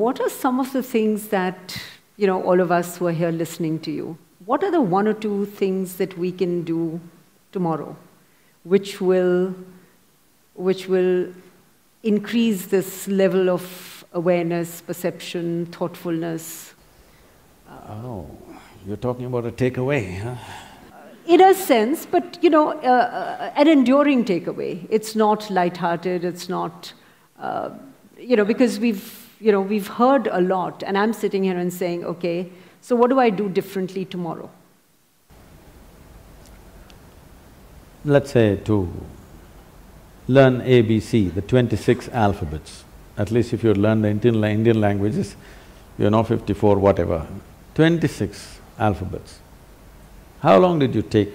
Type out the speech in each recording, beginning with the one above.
what are some of the things that, all of us who are here listening to you, what are the one or two things that we can do tomorrow which will increase this level of awareness, perception, thoughtfulness? Oh, you're talking about a takeaway, huh? In a sense, but an enduring takeaway. It's not lighthearted, it's not, because we've heard a lot, and I'm sitting here and saying, okay, so what do I do differently tomorrow? Let's say to learn ABC, the 26 alphabets. At least if you learn the Indian languages, you know 54, whatever. 26 alphabets. How long did you take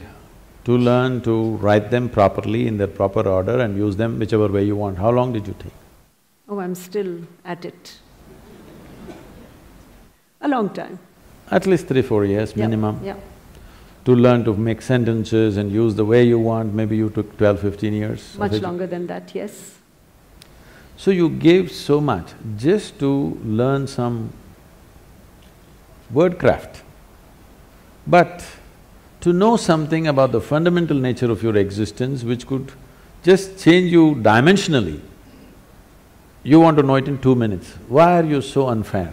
to learn to write them properly in their proper order and use them whichever way you want? How long did you take? Oh, I'm still at it. A long time. At least 3-4 years minimum. Yeah. To learn to make sentences and use the way you want, maybe you took 12-15 years. Much longer than that, yes. So you gave so much just to learn some wordcraft. But to know something about the fundamental nature of your existence which could just change you dimensionally, you want to know it in 2 minutes. Why are you so unfair?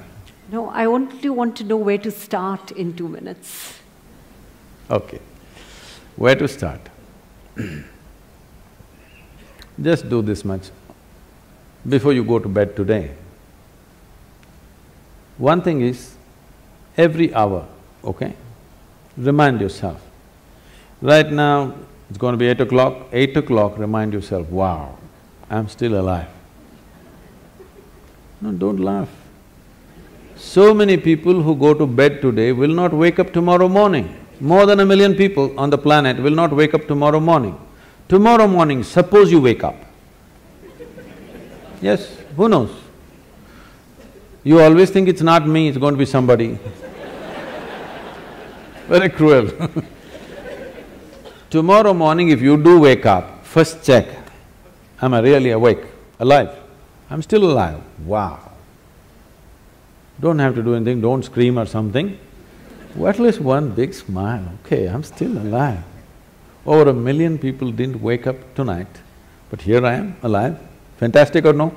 No, I only want to know where to start in 2 minutes. Okay. Where to start? Just do this much. Before you go to bed today, one thing is, every hour, okay, remind yourself. Right now, it's going to be 8 o'clock, 8 o'clock, remind yourself, wow, I'm still alive. No, don't laugh. So many people who go to bed today will not wake up tomorrow morning. More than 1 million people on the planet will not wake up tomorrow morning. Tomorrow morning, suppose you wake up. Yes, who knows? You always think it's not me, it's going to be somebody. Very cruel. Tomorrow morning if you do wake up, first check, am I really awake, alive? I'm still alive, wow. Don't have to do anything, don't scream or something. At least one big smile, okay, I'm still alive. Over 1 million people didn't wake up tonight, but here I am, alive. Fantastic or no?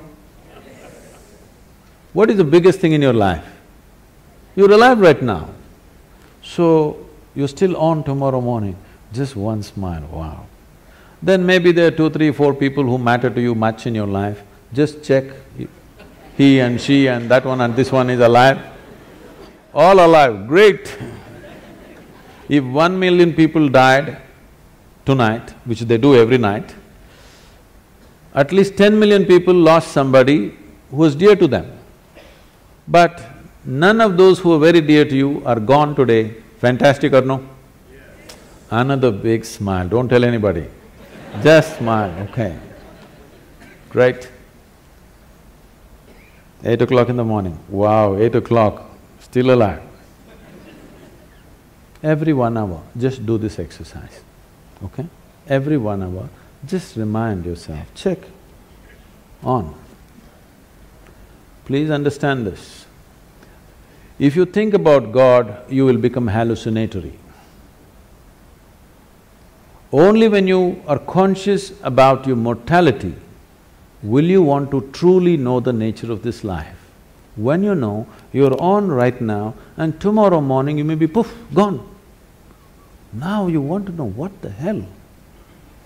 What is the biggest thing in your life? You're alive right now. So, you're still on tomorrow morning, just one smile, wow. Then maybe there are 2, 3, 4 people who matter to you much in your life, just check, he and she and that one and this one is alive. All alive, great. If 1 million people died tonight, which they do every night, at least 10 million people lost somebody who was dear to them. But none of those who are very dear to you are gone today. Fantastic or no? Another big smile, don't tell anybody. Just smile, okay. Great. 8 o'clock in the morning, wow, 8 o'clock, still alive. Every 1 hour, just do this exercise, okay? Every 1 hour, just remind yourself, check, on. Please understand this. If you think about God, you will become hallucinatory. Only when you are conscious about your mortality will you want to truly know the nature of this life. When you know, you're on right now and tomorrow morning you may be poof, gone. Now you want to know, what the hell?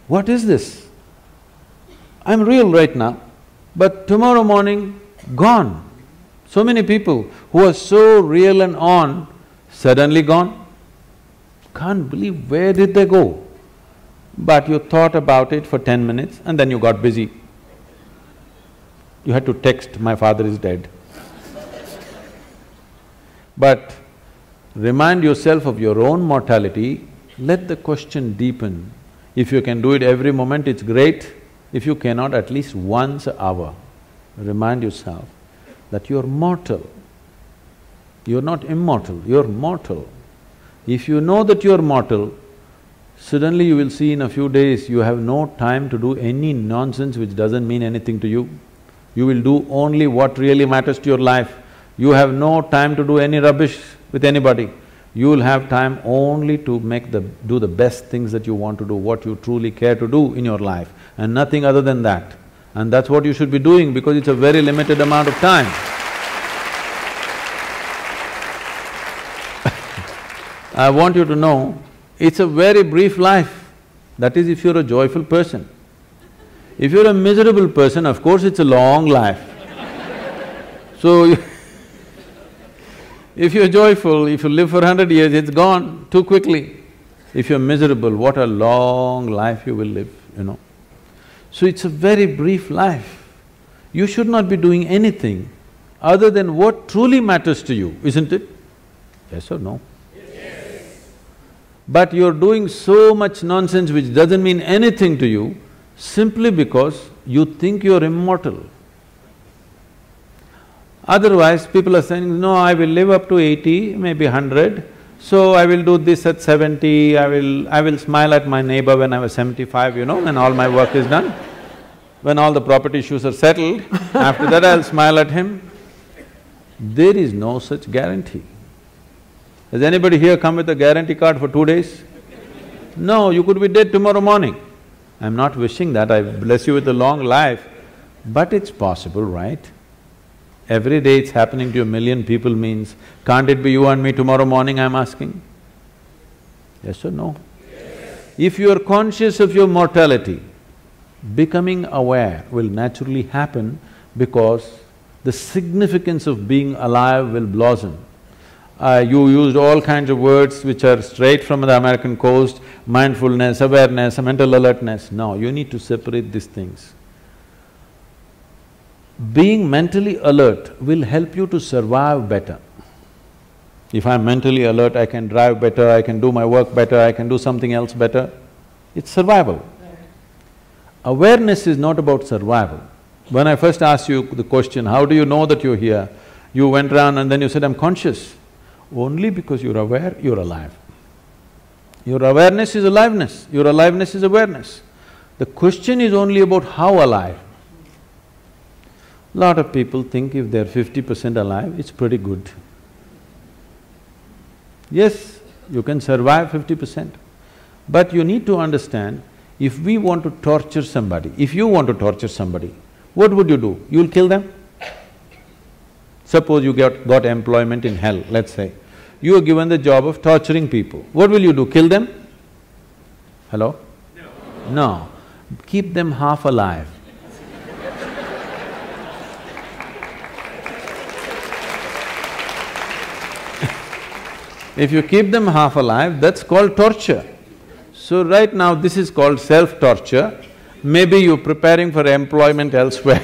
What is this? I'm real right now, but tomorrow morning, gone. So many people who are so real and on, suddenly gone. Can't believe, where did they go? But you thought about it for 10 minutes and then you got busy. You had to text, my father is dead. But remind yourself of your own mortality, let the question deepen. If you can do it every moment, it's great. If you cannot, at least once an hour, remind yourself that you're mortal. You're not immortal, you're mortal. If you know that you're mortal, suddenly you will see in a few days you have no time to do any nonsense which doesn't mean anything to you. You will do only what really matters to your life. You have no time to do any rubbish with anybody. You will have time only to do the best things that you want to do, what you truly care to do in your life, and nothing other than that. And that's what you should be doing because it's a very limited amount of time. I want you to know, it's a very brief life. That is if you're a joyful person. If you're a miserable person, of course it's a long life. So, if you're joyful, if you live for 100 years, it's gone too quickly. If you're miserable, what a long life you will live, you know. So it's a very brief life. You should not be doing anything other than what truly matters to you, isn't it? Yes or no? Yes. But you're doing so much nonsense which doesn't mean anything to you simply because you think you're immortal. Otherwise, people are saying, no, I will live up to 80, maybe 100, so I will do this at 70, I will smile at my neighbor when I was 75, you know, when all my work is done. When all the property issues are settled, after that I'll smile at him. There is no such guarantee. Has anybody here come with a guarantee card for 2 days? No, you could be dead tomorrow morning. I'm not wishing that, I bless you with a long life, but it's possible, right? Every day it's happening to a million people means, can't it be you and me tomorrow morning, I'm asking? Yes or no? Yes. If you are conscious of your mortality, becoming aware will naturally happen because the significance of being alive will blossom. You used all kinds of words which are straight from the American coast, mindfulness, awareness, mental alertness. No, you need to separate these things. Being mentally alert will help you to survive better. If I'm mentally alert, I can drive better, I can do my work better, I can do something else better. It's survival. Awareness is not about survival. When I first asked you the question, how do you know that you're here? You went around and then you said, I'm conscious. Only because you're aware, you're alive. Your awareness is aliveness, your aliveness is awareness. The question is only about how alive. Lot of people think if they're 50% alive, it's pretty good. Yes, you can survive 50%. But you need to understand, if we want to torture somebody, if you want to torture somebody, what would you do? You'll kill them? Suppose you got employment in hell, let's say. You are given the job of torturing people. What will you do? Kill them? Hello? No. No. Keep them half alive. If you keep them half alive, that's called torture. So right now this is called self-torture. Maybe you're preparing for employment elsewhere.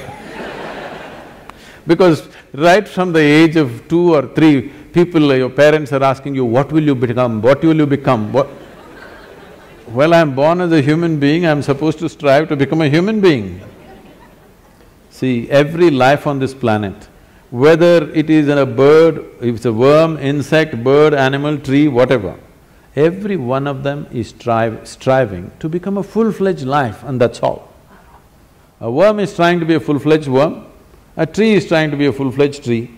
Because right from the age of 2 or 3, people, your parents are asking you, what will you become, what will you become, what… Well, I'm born as a human being, I'm supposed to strive to become a human being. See, every life on this planet, whether it is a bird, if it's a worm, insect, bird, animal, tree, whatever, every one of them is striving to become a full-fledged life, and that's all. A worm is trying to be a full-fledged worm, a tree is trying to be a full-fledged tree.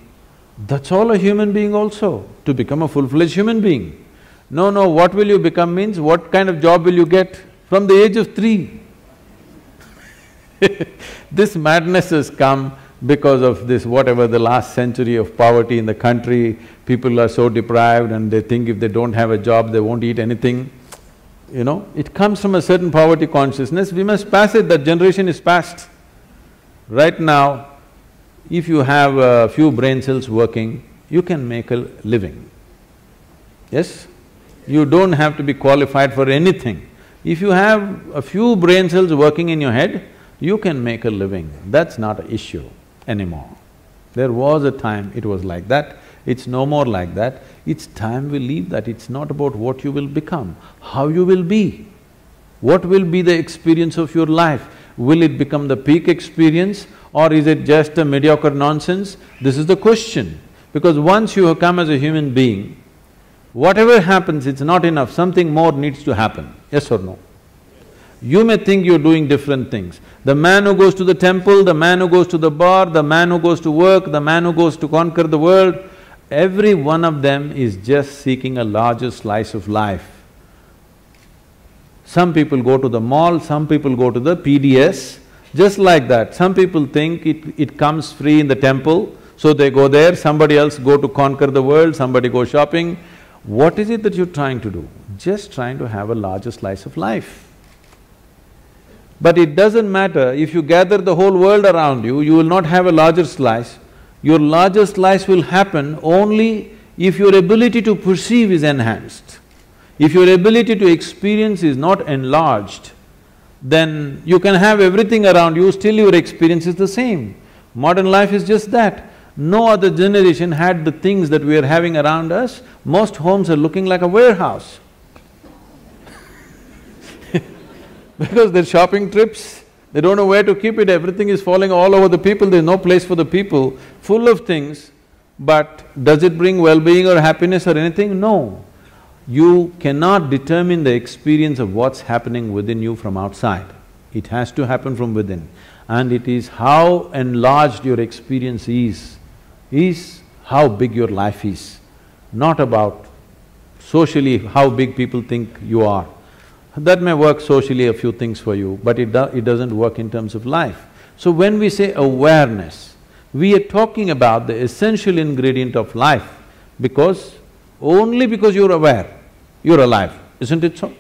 That's all a human being also, to become a full-fledged human being. No, what will you become means what kind of job will you get from the age of 3? This madness has come because of this whatever the last century of poverty in the country. People are so deprived and they think if they don't have a job, they won't eat anything. You know, it comes from a certain poverty consciousness, we must pass it, that generation is past. Right now, if you have a few brain cells working, you can make a living. Yes? You don't have to be qualified for anything. If you have a few brain cells working in your head, you can make a living. That's not an issue anymore. There was a time it was like that, it's no more like that. It's time we leave that. It's not about what you will become, how you will be. What will be the experience of your life? Will it become the peak experience or is it just a mediocre nonsense? This is the question. Because once you have come as a human being, whatever happens, it's not enough, something more needs to happen, yes or no? You may think you're doing different things. The man who goes to the temple, the man who goes to the bar, the man who goes to work, the man who goes to conquer the world, every one of them is just seeking a larger slice of life. Some people go to the mall, some people go to the PDS, just like that. Some people think it comes free in the temple, so they go there, somebody else go to conquer the world, somebody go shopping. What is it that you're trying to do? Just trying to have a larger slice of life. But it doesn't matter, if you gather the whole world around you, you will not have a larger slice. Your larger slice will happen only if your ability to perceive is enhanced. If your ability to experience is not enlarged, then you can have everything around you, still your experience is the same. Modern life is just that. No other generation had the things that we are having around us. Most homes are looking like a warehouse. Because they're shopping trips, they don't know where to keep it, everything is falling all over the people, there's no place for the people, full of things. But does it bring well-being or happiness or anything? No. You cannot determine the experience of what's happening within you from outside. It has to happen from within. And it is how enlarged your experience is how big your life is. Not about socially how big people think you are. That may work socially a few things for you, but it doesn't work in terms of life. So when we say awareness, we are talking about the essential ingredient of life, because only because you're aware, you're alive, isn't it so?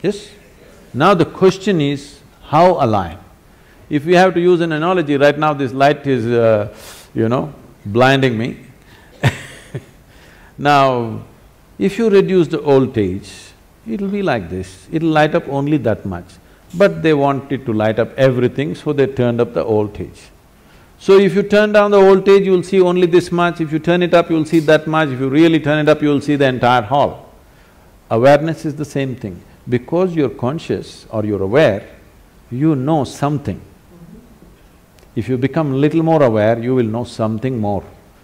Yes? Now the question is, how alive? If we have to use an analogy, right now this light is, blinding me. Now, if you reduce the voltage, it'll be like this, it'll light up only that much. But they want it to light up everything, so they turned up the voltage. So if you turn down the voltage, you'll see only this much, if you turn it up, you'll see that much, if you really turn it up, you'll see the entire hall. Awareness is the same thing. Because you're conscious or you're aware, you know something. If you become little more aware, you will know something more.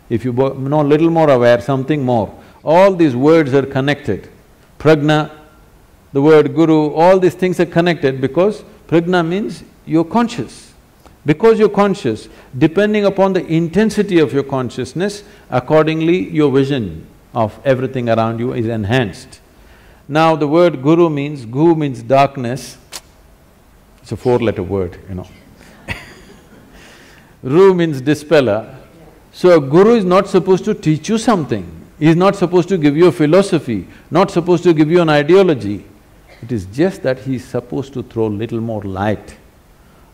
If you know little more aware, something more. All these words are connected. Prajna, the word guru, all these things are connected because prajna means you're conscious. Because you're conscious, depending upon the intensity of your consciousness, accordingly your vision of everything around you is enhanced. Now the word guru means, gu means darkness, it's a four-letter word, Ru means dispeller. So a guru is not supposed to teach you something, he is not supposed to give you a philosophy, not supposed to give you an ideology. It is just that he is supposed to throw little more light.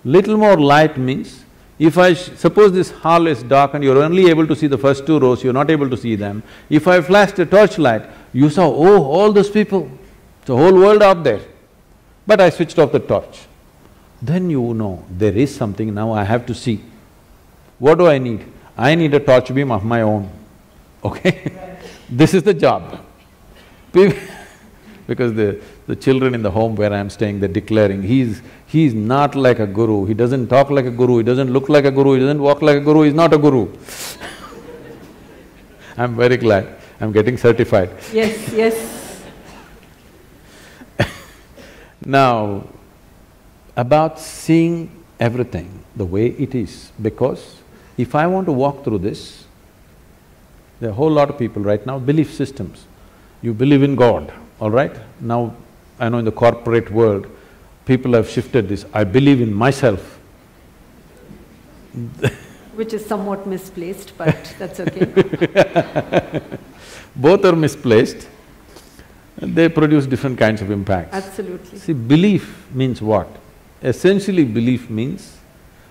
Little more light means, if suppose this hall is dark and you're only able to see the first two rows, you're not able to see them. If I flashed a torchlight, you saw, oh, all those people, the whole world out there. But I switched off the torch. Then you know, there is something, now I have to see. What do I need? I need a torch beam of my own, okay? This is the job. Because the children in the home where I'm staying, they're declaring, he's not like a guru, he doesn't talk like a guru, he doesn't look like a guru, he doesn't walk like a guru, he's not a guru. I'm very glad, I'm getting certified. Yes, yes. Now, about seeing everything the way it is, because if I want to walk through this, there are a whole lot of people right now, belief systems. You believe in God, all right? Now, I know in the corporate world, people have shifted this, I believe in myself. Which is somewhat misplaced, but that's okay. Both are misplaced, they produce different kinds of impacts. Absolutely. See, belief means what? Essentially, belief means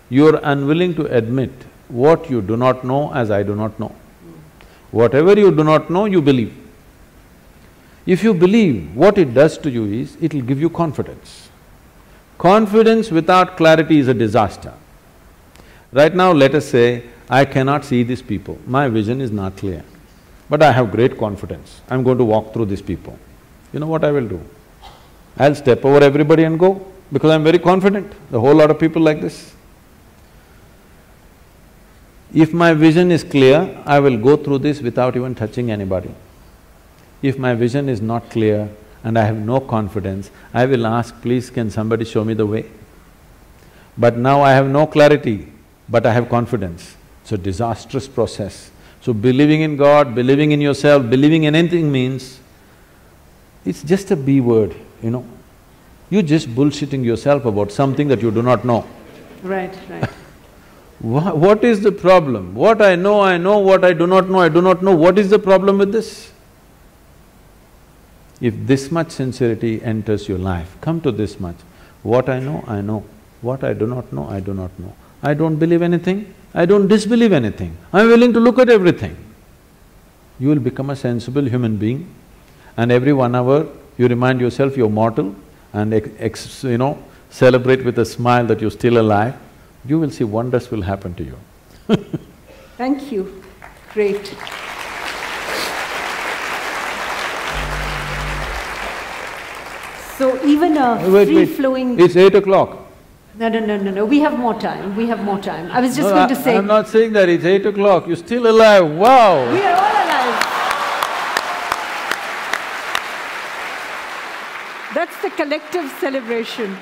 you're unwilling to admit what you do not know as I do not know. Whatever you do not know, you believe. If you believe, what it does to you is, it'll give you confidence. Confidence without clarity is a disaster. Right now, let us say, I cannot see these people, my vision is not clear. But I have great confidence, I'm going to walk through these people. You know what I will do? I'll step over everybody and go, because I'm very confident, the whole lot of people like this. If my vision is clear, I will go through this without even touching anybody. If my vision is not clear, and I have no confidence, I will ask, please can somebody show me the way? But now I have no clarity, but I have confidence. It's a disastrous process. So believing in God, believing in yourself, believing in anything means, it's just a B word, you know. You're just bullshitting yourself about something that you do not know. Right, right. What is the problem? What I know, I know. What I do not know, I do not know. What is the problem with this? If this much sincerity enters your life, come to this much. What I know, I know. What I do not know, I do not know. I don't believe anything, I don't disbelieve anything. I'm willing to look at everything. You will become a sensible human being, and every 1 hour you remind yourself you're mortal and celebrate with a smile that you're still alive. You will see wonders will happen to you. Thank you. Great. So even a free-flowing… It's 8 o'clock. No, we have more time, we have more time. I was just going to say… I'm not saying that, it's 8 o'clock, you're still alive, wow! We are all alive. That's the collective celebration.